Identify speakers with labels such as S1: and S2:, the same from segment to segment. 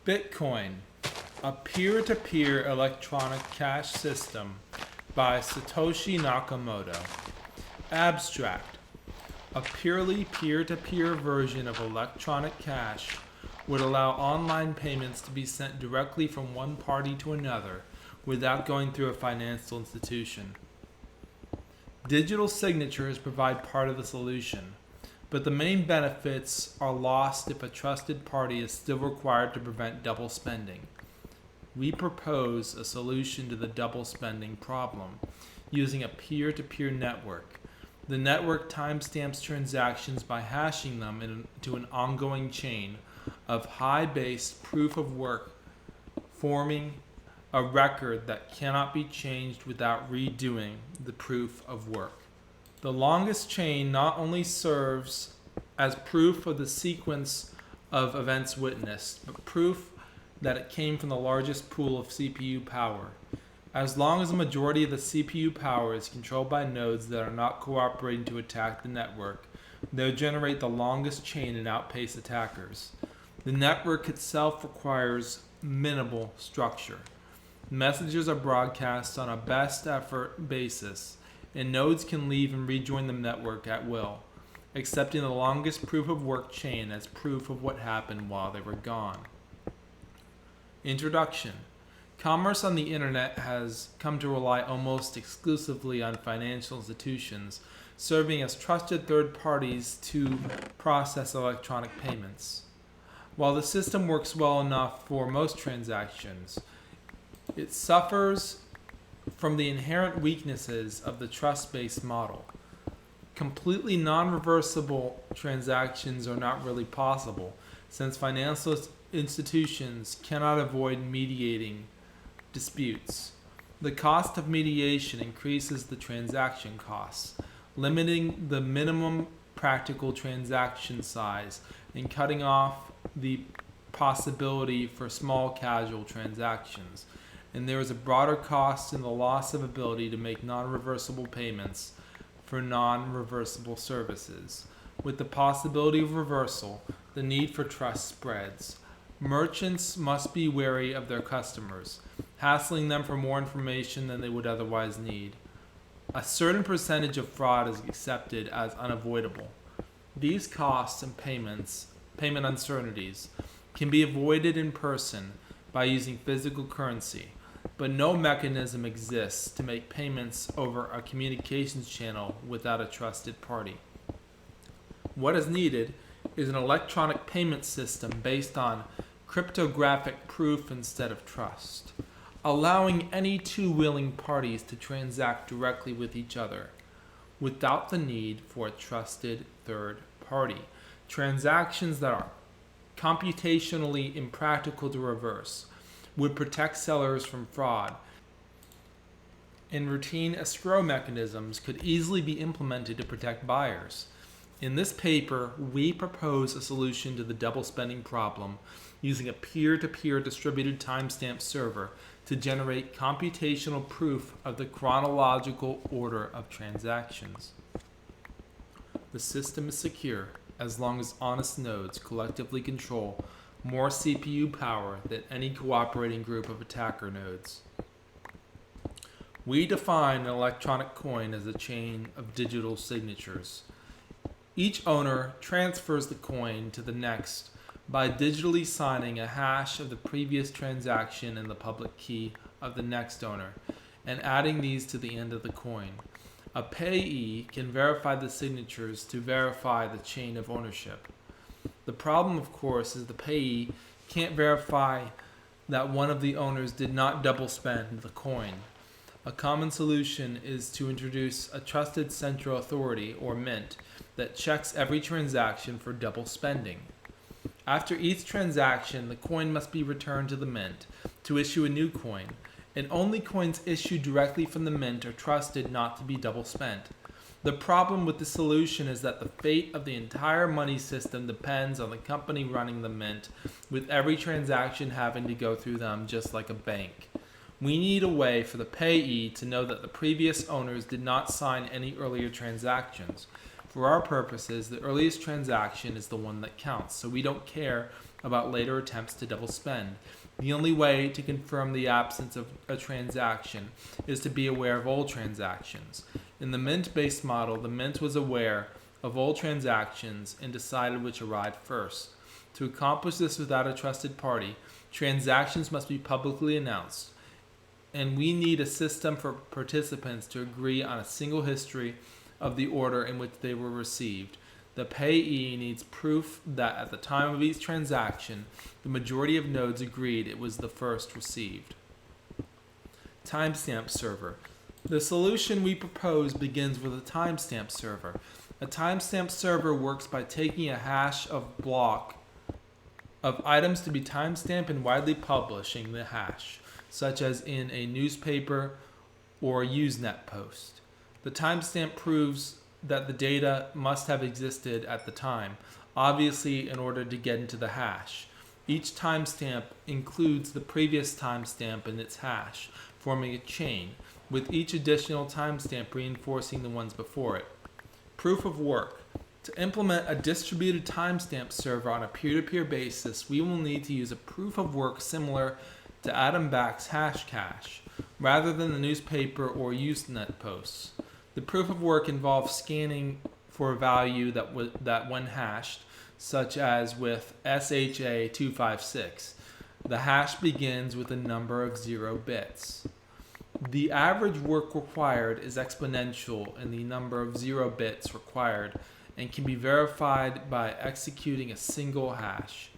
S1: Bitcoin, a peer-to-peer electronic cash system by Satoshi Nakamoto. Abstract, a purely peer-to-peer version of electronic cash would allow online payments to be sent directly from one party to another without going through a financial institution. Digital signatures provide part of the solution, but the main benefits are lost if a trusted party is still required to prevent double spending. We propose a solution to the double spending problem using a peer-to-peer network. The network timestamps transactions by hashing them into an ongoing chain of high-based proof of work, forming a record that cannot be changed without redoing the proof of work. The longest chain not only serves as proof of the sequence of events witnessed, but proof that it came from the largest pool of CPU power. As long as the majority of the CPU power is controlled by nodes that are not cooperating to attack the network, they'll generate the longest chain and outpace attackers. The network itself requires minimal structure. Messages are broadcast on a best effort basis, and nodes can leave and rejoin the network at will, accepting the longest proof of work chain as proof of what happened while they were gone. Introduction. Commerce on the internet has come to rely almost exclusively on financial institutions serving as trusted third parties to process electronic payments. While the system works well enough for most transactions, it suffers from the inherent weaknesses of the trust-based model. Completely non-reversible transactions are not really possible, since financial institutions cannot avoid mediating disputes. The cost of mediation increases the transaction costs, limiting the minimum practical transaction size and cutting off the possibility for small casual transactions. And there is a broader cost in the loss of ability to make non-reversible payments for non-reversible services. With the possibility of reversal, the need for trust spreads. Merchants must be wary of their customers, hassling them for more information than they would otherwise need. A certain percentage of fraud is accepted as unavoidable. These costs and payment uncertainties can be avoided in person by using physical currency, but no mechanism exists to make payments over a communications channel without a trusted party. What is needed is an electronic payment system based on cryptographic proof instead of trust, allowing any two willing parties to transact directly with each other without the need for a trusted third party. Transactions that are computationally impractical to reverse would protect sellers from fraud, and routine escrow mechanisms could easily be implemented to protect buyers. In this paper, we propose a solution to the double spending problem using a peer-to-peer distributed timestamp server to generate computational proof of the chronological order of transactions. The system is secure as long as honest nodes collectively control more CPU power than any cooperating group of attacker nodes. We define an electronic coin as a chain of digital signatures. Each owner transfers the coin to the next by digitally signing a hash of the previous transaction and the public key of the next owner, and adding these to the end of the coin. A payee can verify the signatures to verify the chain of ownership. The problem, of course, is the payee can't verify that one of the owners did not double spend the coin. A common solution is to introduce a trusted central authority, or mint, that checks every transaction for double spending. After each transaction, the coin must be returned to the mint to issue a new coin, and only coins issued directly from the mint are trusted not to be double spent. The problem with this solution is that the fate of the entire money system depends on the company running the mint, with every transaction having to go through them just like a bank. We need a way for the payee to know that the previous owners did not sign any earlier transactions. For our purposes, the earliest transaction is the one that counts, so we don't care about later attempts to double spend. The only way to confirm the absence of a transaction is to be aware of all transactions. In the mint-based model, the mint was aware of all transactions and decided which arrived first. To accomplish this without a trusted party, transactions must be publicly announced, and we need a system for participants to agree on a single history of the order in which they were received. The payee needs proof that at the time of each transaction, the majority of nodes agreed it was the first received. Timestamp server. The solution we propose begins with a timestamp server. A timestamp server works by taking a hash of block of items to be timestamped and widely publishing the hash, such as in a newspaper or Usenet post. The timestamp proves that the data must have existed at the time, obviously in order to get into the hash. Each timestamp includes the previous timestamp in its hash, forming a chain, with each additional timestamp reinforcing the ones before it. Proof of work. To implement a distributed timestamp server on a peer-to-peer basis, we will need to use a proof of work similar to Adam Back's Hashcash, rather than the newspaper or Usenet posts. The proof of work involves scanning for a value that when hashed, such as with SHA-256, the hash begins with a number of 0 bits. The average work required is exponential in the number of 0 bits required and can be verified by executing a single hash.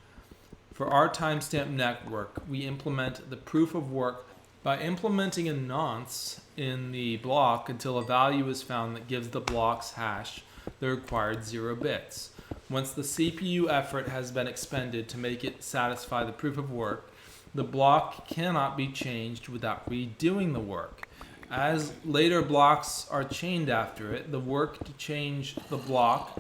S1: For our timestamp network, we implement the proof of work by implementing a nonce in the block until a value is found that gives the block's hash the required 0 bits. Once the CPU effort has been expended to make it satisfy the proof of work, the block cannot be changed without redoing the work. As later blocks are chained after it, the work to change the block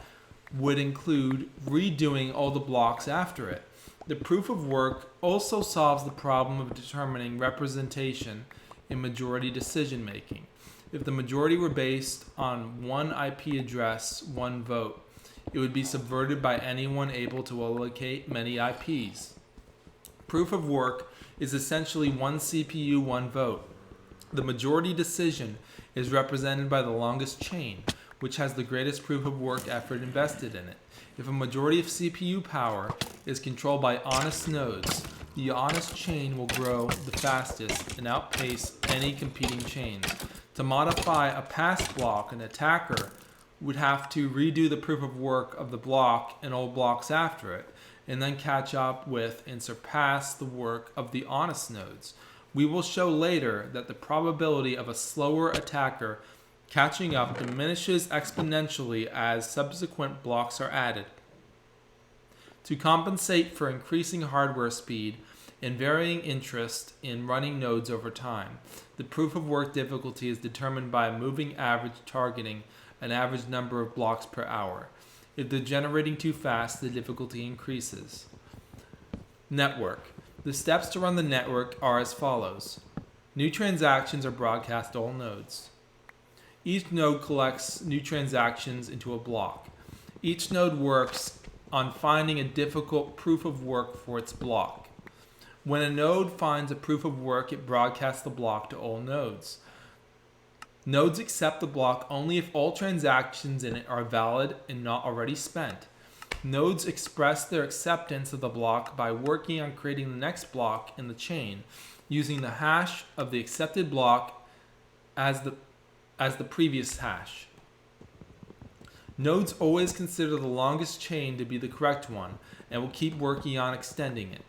S1: would include redoing all the blocks after it. The proof of work also solves the problem of determining representation in majority decision making. If the majority were based on one IP address, one vote, it would be subverted by anyone able to allocate many IPs. Proof of work is essentially one CPU, one vote. The majority decision is represented by the longest chain, which has the greatest proof of work effort invested in it. If a majority of CPU power is controlled by honest nodes, the honest chain will grow the fastest and outpace any competing chains. To modify a past block, an attacker would have to redo the proof of work of the block and all blocks after it, and then catch up with and surpass the work of the honest nodes. We will show later that the probability of a slower attacker catching up diminishes exponentially as subsequent blocks are added. To compensate for increasing hardware speed and varying interest in running nodes over time, the proof of work difficulty is determined by a moving average targeting an average number of blocks per hour. If they're generating too fast, the difficulty increases. Network. The steps to run the network are as follows. New transactions are broadcast to all nodes. Each node collects new transactions into a block. Each node works on finding a difficult proof of work for its block. When a node finds a proof of work, it broadcasts the block to all nodes. Nodes accept the block only if all transactions in it are valid and not already spent. Nodes express their acceptance of the block by working on creating the next block in the chain, using the hash of the accepted block as the previous hash. Nodes always consider the longest chain to be the correct one and will keep working on extending it.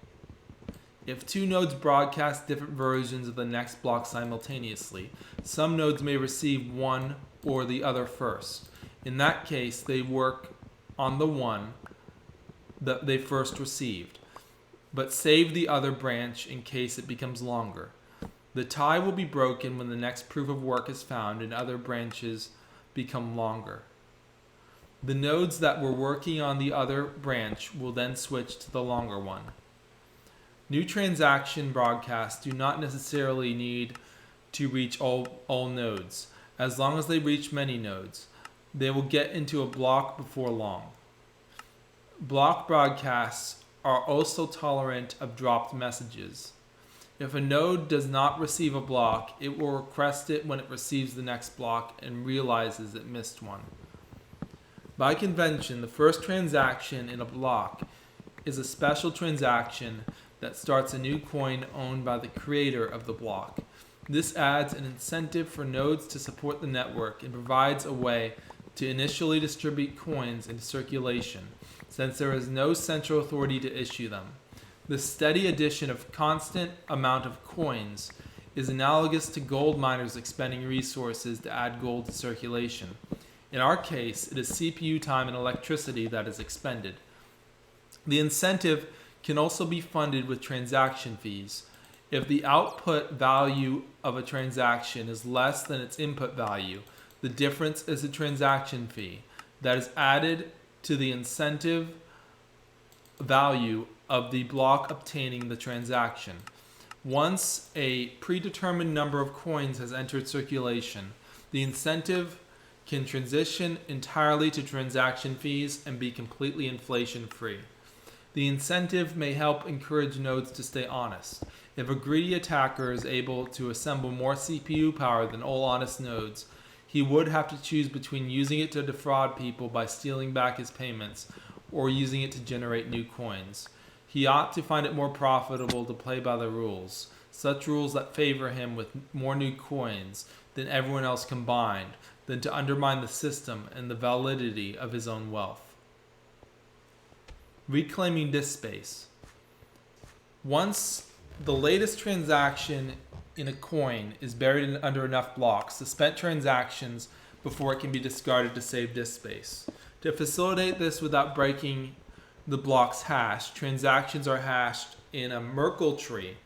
S1: If two nodes broadcast different versions of the next block simultaneously, some nodes may receive one or the other first. In that case, they work on the one that they first received, but save the other branch in case it becomes longer. The tie will be broken when the next proof of work is found and other branches become longer. The nodes that were working on the other branch will then switch to the longer one. New transaction broadcasts do not necessarily need to reach all nodes. As long as they reach many nodes, they will get into a block before long. Block broadcasts are also tolerant of dropped messages. If a node does not receive a block, it will request it when it receives the next block and realizes it missed one. By convention, the first transaction in a block is a special transaction that starts a new coin owned by the creator of the block. This adds an incentive for nodes to support the network and provides a way to initially distribute coins into circulation, since there is no central authority to issue them. The steady addition of constant amount of coins is analogous to gold miners expending resources to add gold to circulation. In our case, it is CPU time and electricity that is expended. The incentive can also be funded with transaction fees. If the output value of a transaction is less than its input value, the difference is a transaction fee that is added to the incentive value of the block obtaining the transaction. Once a predetermined number of coins has entered circulation, the incentive can transition entirely to transaction fees and be completely inflation-free. The incentive may help encourage nodes to stay honest. If a greedy attacker is able to assemble more CPU power than all honest nodes, he would have to choose between using it to defraud people by stealing back his payments or using it to generate new coins. He ought to find it more profitable to play by the rules, such rules that favor him with more new coins than everyone else combined, than to undermine the system and the validity of his own wealth. Reclaiming disk space. Once the latest transaction in a coin is buried under enough blocks, suspend transactions before it can be discarded to save disk space. To facilitate this without breaking the block's hash, transactions are hashed in a Merkle tree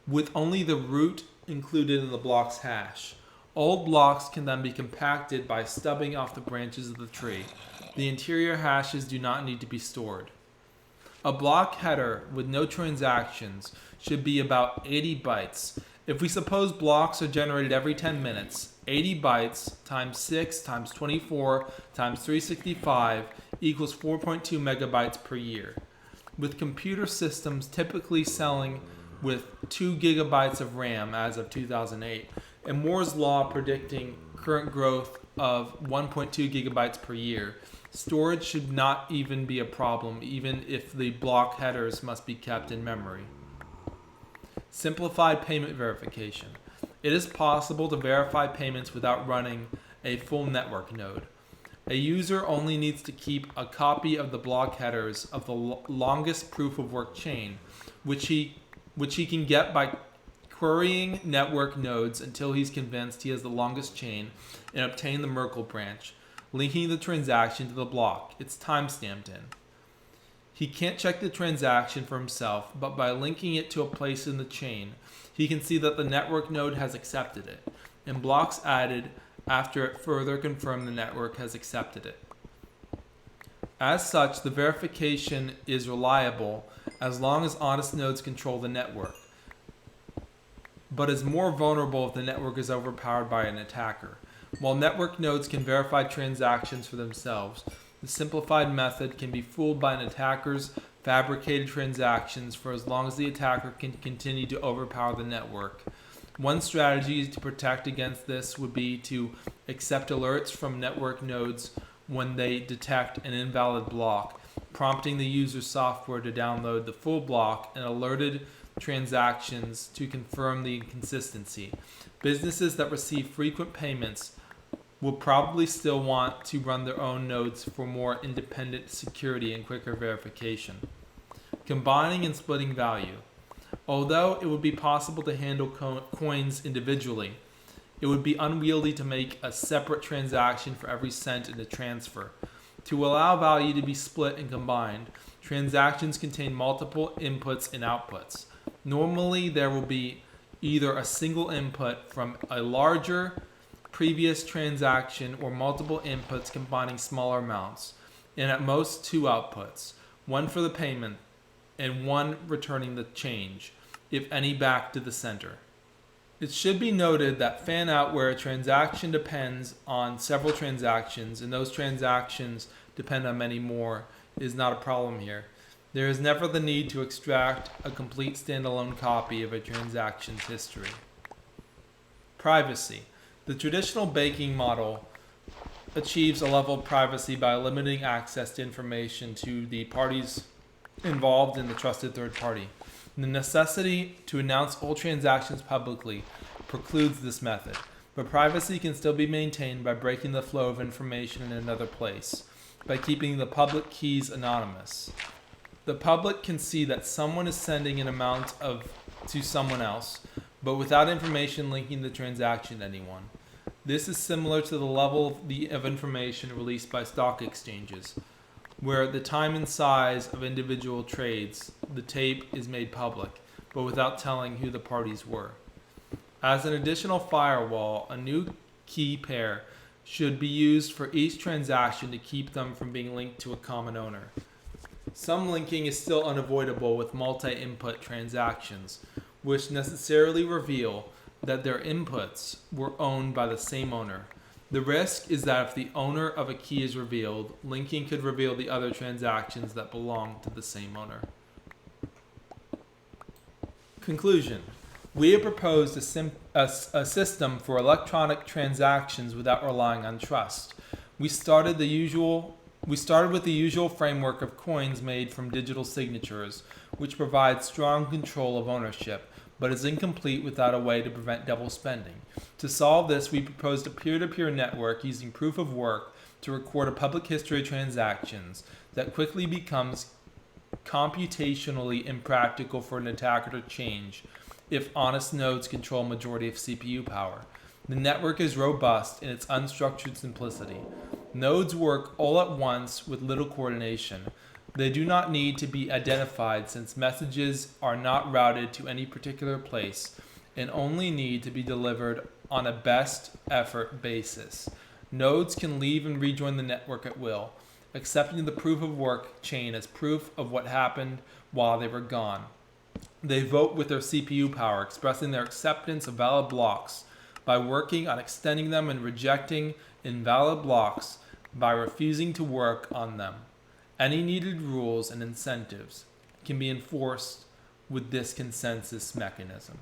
S1: with only the root included in the block's hash. Old blocks can then be compacted by stubbing off the branches of the tree. The interior hashes do not need to be stored. A block header with no transactions should be about 80 bytes. If we suppose blocks are generated every 10 minutes, 80 bytes times 6 times 24 times 365 equals 4.2 megabytes per year. With computer systems typically selling with 2 gigabytes of RAM as of 2008, and Moore's law predicting current growth of 1.2 gigabytes per year, storage should not even be a problem, even if the block headers must be kept in memory. Simplified payment verification. It is possible to verify payments without running a full network node. A user only needs to keep a copy of the block headers of the longest proof of work chain, which he can get by querying network nodes until he's convinced he has the longest chain, and obtain the Merkle branch, linking the transaction to the block it's timestamped in. He can't check the transaction for himself, but by linking it to a place in the chain, he can see that the network node has accepted it, and blocks added after it further confirmed the network has accepted it. As such, the verification is reliable as long as honest nodes control the network, but is more vulnerable if the network is overpowered by an attacker. While network nodes can verify transactions for themselves, the simplified method can be fooled by an attacker's fabricated transactions for as long as the attacker can continue to overpower the network. One strategy to protect against this would be to accept alerts from network nodes when they detect an invalid block, prompting the user's software to download the full block and alerted transactions to confirm the inconsistency. Businesses that receive frequent payments will probably still want to run their own nodes for more independent security and quicker verification. Combining and splitting value. Although it would be possible to handle coins individually, it would be unwieldy to make a separate transaction for every cent in the transfer. To allow value to be split and combined, transactions contain multiple inputs and outputs. Normally, there will be either a single input from a larger previous transaction or multiple inputs combining smaller amounts, and at most 2 outputs, one for the payment and one returning the change, if any, back to the sender. It should be noted that fan out where a transaction depends on several transactions and those transactions depend on many more is not a problem here. There is never the need to extract a complete standalone copy of a transaction's history. Privacy. The traditional banking model achieves a level of privacy by limiting access to information to the parties involved in the trusted third party. The necessity to announce all transactions publicly precludes this method, but privacy can still be maintained by breaking the flow of information in another place, by keeping the public keys anonymous. The public can see that someone is sending an amount to someone else, but without information linking the transaction to anyone. This is similar to the level of information released by stock exchanges, where at the time and size of individual trades, the tape is made public, but without telling who the parties were. As an additional firewall, a new key pair should be used for each transaction to keep them from being linked to a common owner. Some linking is still unavoidable with multi-input transactions, which necessarily reveal that their inputs were owned by the same owner. The risk is that if the owner of a key is revealed, linking could reveal the other transactions that belong to the same owner. Conclusion. We have proposed a system for electronic transactions without relying on trust. We started with the usual framework of coins made from digital signatures, which provides strong control of ownership, but is incomplete without a way to prevent double spending. To solve this, we proposed a peer-to-peer network using proof of work to record a public history of transactions that quickly becomes computationally impractical for an attacker to change if honest nodes control a majority of CPU power. The network is robust in its unstructured simplicity. Nodes work all at once with little coordination. They do not need to be identified since messages are not routed to any particular place and only need to be delivered on a best effort basis. Nodes can leave and rejoin the network at will, accepting the proof of work chain as proof of what happened while they were gone. They vote with their CPU power, expressing their acceptance of valid blocks by working on extending them and rejecting invalid blocks by refusing to work on them. Any needed rules and incentives can be enforced with this consensus mechanism.